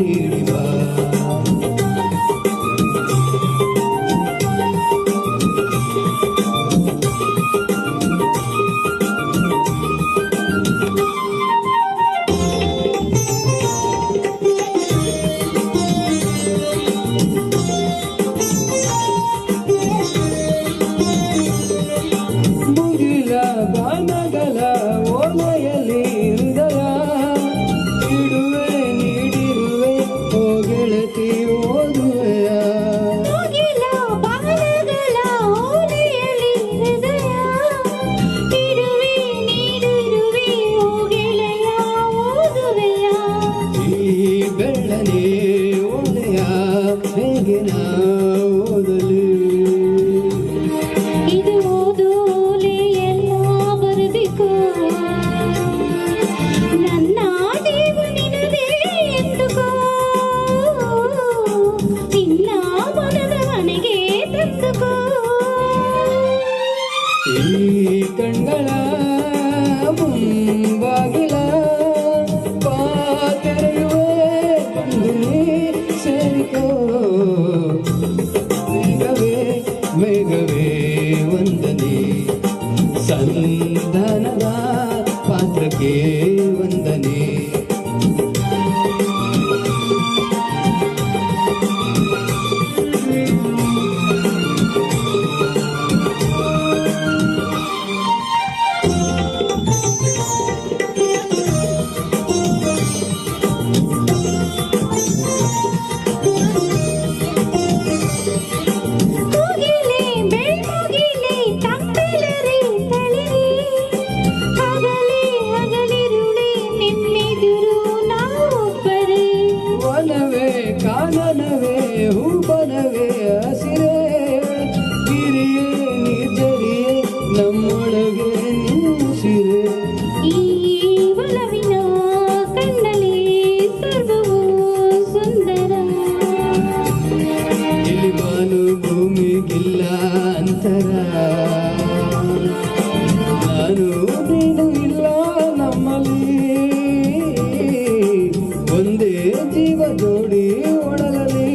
ನೀಡಿ ಬಾ. ಬಾನಗಲ ಓಲೆಯಲ್ಲಿ ಹೃದಯ ಇಡುವೆ ನೀಡಿರುವೆ ಓ ಗೆಳತಿ ಓದುವೆಯ. ಬಾನಗಲ ಓಲೆಯಲ್ಲಿ ಹೃದಯ ಇಡುವೆ ನೀಡಿರುವೆ ಓ ಗೆಳೆಯ ಓದುವೆಯ. ಈ ಬೆಳ್ಳನೆ ಓಲೆಯ ಹೇಗೆ ನಾ ಓದಲಿ? ಇದು ಓದೋಲೆ ಎಲ್ಲ ಬರಬೇಕು ನನ್ನ ದೇವು ನಿನದೇ ಎಂದುಕೋ. ನಿನ್ನ ಮನದ ಮನೆಗೆ ತಂದುಕೋ. ಈ ಕಣ್ಗಳ ಮುಂಬಾಗಿಲ ಪಾತೆರೆಯುವೆ ಬಂದು ನೀ ಸೇರಿಕೋ. ಮೇಘವೇ ಮೇಘವೇ ವಂದನೆ ಸಂಧಾನದ ಪಾತ್ರಕ್ಕೆ ವಂದನೆ. ಕಾನನವೇ ಹೂಬನವೇ ಹಸಿರೇ ಗಿರಿಯೇ ನಿರ್ಜರಿಯೇ ನಮ್ಮೊಳಗೆ ನಿಲ್ಲಿಸಿರೆ. ಈ ಒಲವಿನ ಕಣ್ಣಲ್ಲಿ ಸರ್ವವೂ ಸುಂದರ. ಇಲ್ಲಿ ಬಾನು ಭೂಮಿಗಿಲ್ಲ ಅಂತರ. ನಾನು ನೀನು ಇಲ್ಲ ನಮ್ಮಲ್ಲಿ ಒಂದೇ ಜೀವ ಜೋಡಿ ಒಡಲಲ್ಲಿ.